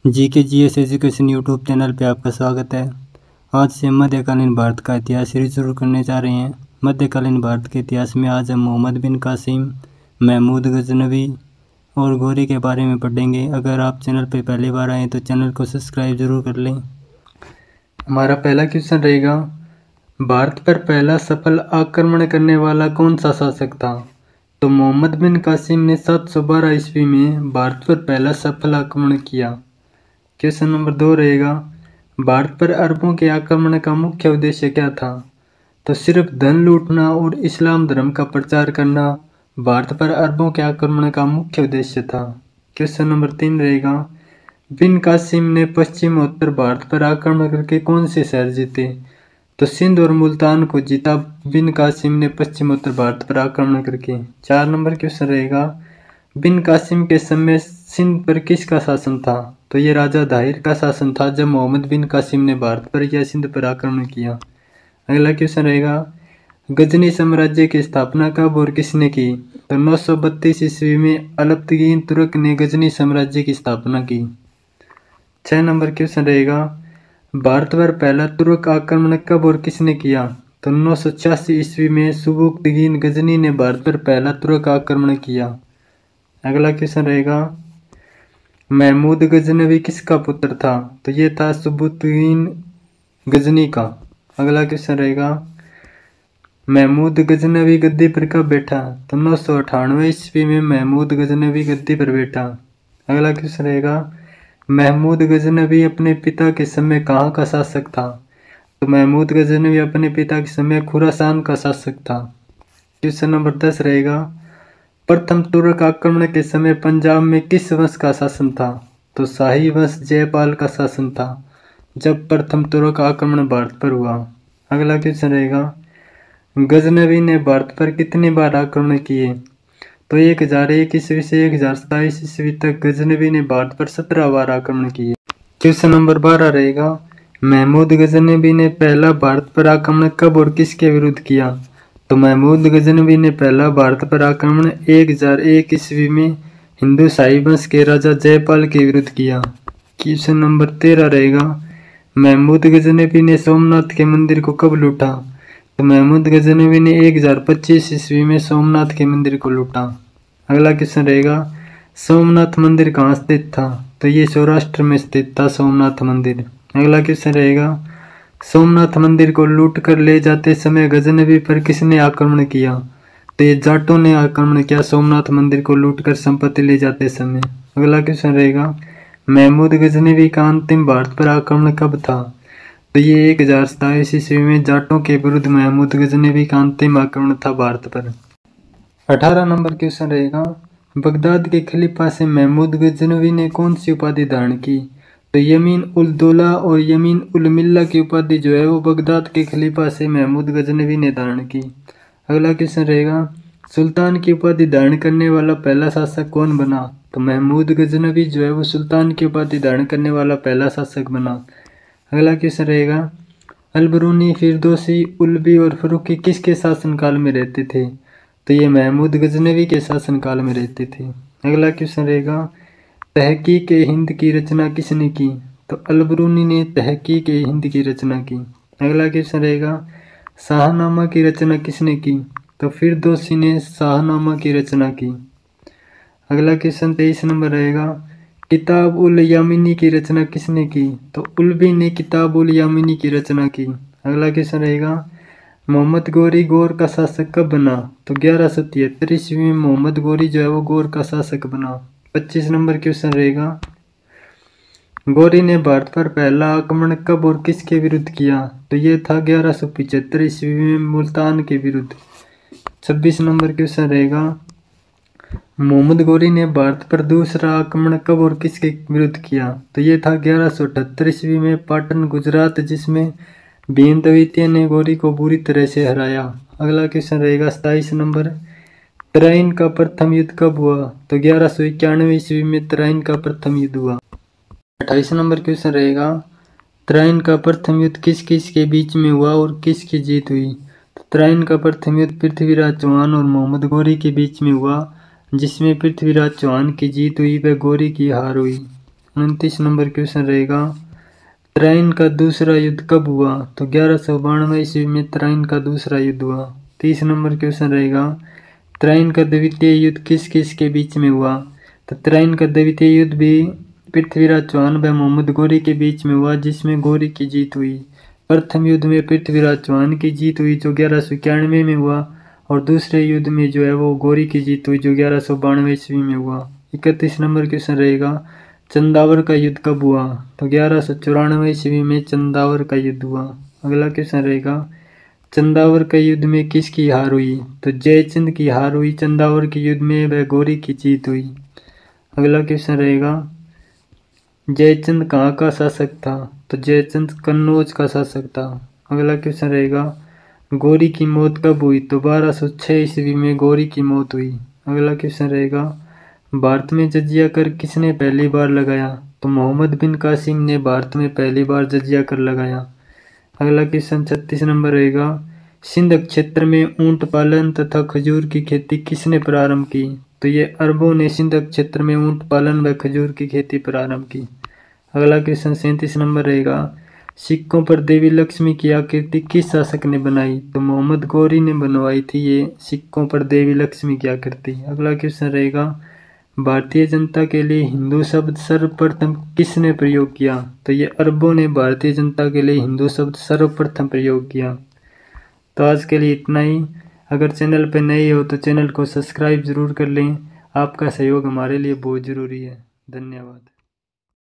GK GS education YouTube channel पे आपका स्वागत है। आज से मध्यकालीन भारत का इतिहास शुरू करने जा रहे हैं। मध्यकालीन भारत के इतिहास में आज हम मोहम्मद बिन कासिम, महमूद गजनवी और गौरी के बारे में पढ़ेंगे। अगर आप चैनल पे पहली बार आए तो चैनल को सब्सक्राइब जरूर कर लें। हमारा पहला क्वेश्चन रहेगा, भारत पर पहला सफल आक्रमण करने वाला कौन सा शासक था? तो मोहम्मद बिन कासिम ने 712 ईस्वी में भारत पर पहला सफल आक्रमण किया। क्वेश्चन नंबर 2 रहेगा, भारत पर अरबों के आक्रमण का मुख्य उद्देश्य क्या था? तो सिर्फ धन लूटना और इस्लाम धर्म का प्रचार करना भारत पर अरबों के आक्रमण का मुख्य उद्देश्य था। क्वेश्चन नंबर 3 रहेगा, बिन कासिम ने पश्चिमोत्तर भारत पर आक्रमण करके कौन से शहर जीते? तो सिंध और मुल्तान को जीता बिन कासिम ने पश्चिमोत्तर भारत पर आक्रमण करके। 4 नंबर क्वेश्चन रहेगा, बिन कासिम के समय सिंध पर किसका शासन था? तो ये राजा दाहिर का शासन था जब मोहम्मद बिन कासिम ने भारत पर या सिंध पर आक्रमण किया। अगला क्वेश्चन रहेगा, गजनी साम्राज्य की स्थापना कब और किसने की? तो 932 ईस्वी में अलपतगीन तुर्क ने गजनी साम्राज्य की स्थापना की। 6 नंबर क्वेश्चन रहेगा, भारत पर पहला तुर्क आक्रमण कब और किसने किया? तो 986 ईस्वी में सुबुक्तगीन गजनी ने भारत पर पहला तुर्क आक्रमण किया। अगला क्वेश्चन रहेगा, महमूद गजनवी किसका पुत्र था? तो ये था सुबुक्तगीन गजनी का। अगला क्वेश्चन रहेगा, महमूद गजनवी गद्दी पर कब बैठा? तो 998 ईस्वी में महमूद गजनवी गद्दी पर बैठा। अगला क्वेश्चन रहेगा, महमूद गजनवी अपने पिता के समय कहाँ का शासक था? तो महमूद गजनवी अपने पिता के समय खुरासान का शासक था। क्वेश्चन नंबर 10 रहेगा, प्रथम तुर्क आक्रमण के समय पंजाब में किस वंश का शासन था? तो शाही वंश जयपाल का शासन था जब प्रथम तुर्क आक्रमण भारत पर हुआ। अगला क्वेश्चन रहेगा, गजनवी ने भारत पर कितनी बार आक्रमण किए? तो 1001 ईस्वी से 1027 ईस्वी तक गजनवी ने भारत पर 17 बार आक्रमण किए। क्वेश्चन नंबर 12 रहेगा, महमूद गजनवी ने पहला भारत पर आक्रमण कब और किसके विरुद्ध किया? तो महमूद गजनवी ने पहला भारत पर आक्रमण 1001 ईस्वी में हिंदू शाही वंश के राजा जयपाल के विरुद्ध किया। क्वेश्चन नंबर 13 रहेगा, महमूद गजनवी ने सोमनाथ के मंदिर को कब लूटा? तो महमूद गजनवी ने 1025 ईस्वी में सोमनाथ के मंदिर को लूटा। अगला क्वेश्चन रहेगा, सोमनाथ मंदिर कहाँ स्थित था? तो ये सौराष्ट्र में स्थित था सोमनाथ मंदिर। अगला क्वेश्चन रहेगा, सोमनाथ मंदिर को लूट कर ले जाते समय गजनवी पर किसने आक्रमण किया? तो ये जाटों ने आक्रमण किया सोमनाथ मंदिर को लूट कर संपत्ति ले जाते समय। अगला क्वेश्चन रहेगा, महमूद गजनवी का अंतिम भारत पर आक्रमण कब था? तो ये 1027 ईस्वी में जाटों के विरुद्ध महमूद गजनवी का अंतिम आक्रमण था भारत पर। 18 नंबर क्वेश्चन रहेगा, बगदाद के खलीफा से महमूद गजनवी ने कौन सी उपाधि धारण की? तो यमीन उल दौला और यमीन उल मिल्ला की उपाधि जो है वो बगदाद के खलीफा से महमूद गजनवी ने धारण की। अगला क्वेश्चन रहेगा, सुल्तान की उपाधि धारण करने वाला पहला शासक कौन बना? तो महमूद गजनवी जो है वो सुल्तान की उपाधि धारण करने वाला पहला शासक बना। अगला क्वेश्चन रहेगा, अलबरूनी, फिरदौसी, उलबी और फरूकी किसके शासनकाल में रहते थे? तो ये महमूद गजनवी के शासनकाल में रहते थे। अगला क्वेश्चन रहेगा, तहकीक हिंद की रचना किसने की? तो अलबरूनी ने तहकीक हिंद की रचना की। अगला क्वेश्चन रहेगा, शाहनामा की रचना किसने की? तो फिरदौसी ने शाहनामा की रचना की। अगला क्वेश्चन 23 नंबर रहेगा, किताब उल यामिनी की रचना किसने की? तो उलबी ने किताब उल यामिनी की रचना की। अगला क्वेश्चन रहेगा, मोहम्मद गौरी गौर का शासक कब बना? तो 1173 ईस्वी में मोहम्मद गौरी जो है वो गौर का शासक बना। 25 नंबर क्वेश्चन रहेगा, गौरी ने भारत पर पहला आक्रमण कब और किसके विरुद्ध किया? तो ये था 1175 ईस्वी में मुल्तान के विरुद्ध। 26 नंबर क्वेश्चन रहेगा, मोहम्मद गौरी ने भारत पर दूसरा आक्रमण कब और किसके विरुद्ध किया? तो ये था 1178 ईस्वी में पाटन गुजरात, जिसमें भीम द्वितीय ने गौरी को बुरी तरह से हराया। अगला क्वेश्चन रहेगा 27 नंबर, तराइन का प्रथम युद्ध कब हुआ? तो 1191 ईस्वी में तराइन का प्रथम युद्ध हुआ। 28 नंबर क्वेश्चन रहेगा, तराइन का प्रथम युद्ध किस किस के बीच में हुआ और किसकी जीत हुई? तो तराइन का प्रथम युद्ध पृथ्वीराज चौहान और मोहम्मद गौरी के बीच में हुआ, जिसमें पृथ्वीराज चौहान की जीत हुई व गौरी की हार हुई। 29 नंबर क्वेश्चन रहेगा, तराइन का दूसरा युद्ध कब हुआ? तो 1192 ईस्वी में तराइन का दूसरा युद्ध हुआ। 30 नंबर क्वेश्चन रहेगा, तराइन का द्वितीय युद्ध किस किस के बीच में हुआ? तो तराइन का द्वितीय युद्ध भी पृथ्वीराज चौहान व मोहम्मद गौरी के बीच में हुआ, जिसमें गौरी की जीत हुई। प्रथम युद्ध में पृथ्वीराज चौहान की जीत हुई जो 1191 में हुआ, और दूसरे युद्ध में जो है वो गौरी की जीत हुई जो 1192 ईस्वी में हुआ। 31 नंबर क्वेश्चन रहेगा, चंदावर का युद्ध कब हुआ? तो 1194 ईस्वी में चंदावर का युद्ध हुआ। अगला क्वेश्चन रहेगा, चंदावर के युद्ध में किसकी हार हुई? तो जयचंद की हार हुई चंदावर के युद्ध में, वह गौरी की जीत हुई। अगला क्वेश्चन रहेगा, जयचंद कहाँ का शासक था? तो जयचंद कन्नौज का शासक था। अगला क्वेश्चन रहेगा, गौरी की मौत कब हुई? तो 1206 ईस्वी में गौरी की मौत हुई। अगला क्वेश्चन रहेगा, भारत में जजिया कर किसने पहली बार लगाया? तो मोहम्मद बिन कासिम ने भारत में पहली बार जजिया कर लगाया। अगला क्वेश्चन 36 नंबर रहेगा, सिंध क्षेत्र में ऊंट पालन तथा खजूर की खेती किसने प्रारंभ की? तो ये अरबों ने सिंध क्षेत्र में ऊंट पालन व खजूर की खेती प्रारंभ की। अगला क्वेश्चन 37 नंबर रहेगा, सिक्कों पर देवी लक्ष्मी की आकृति किस शासक ने बनाई? तो मोहम्मद गौरी ने बनवाई थी ये सिक्कों पर देवी लक्ष्मी की आकृति। अगला क्वेश्चन रहेगा, भारतीय जनता के लिए हिंदू शब्द सर्वप्रथम किसने प्रयोग किया? तो ये अरबों ने भारतीय जनता के लिए हिंदू शब्द सर्वप्रथम प्रयोग किया। तो आज के लिए इतना ही। अगर चैनल पर नए हो तो चैनल को सब्सक्राइब जरूर कर लें। आपका सहयोग हमारे लिए बहुत ज़रूरी है। धन्यवाद।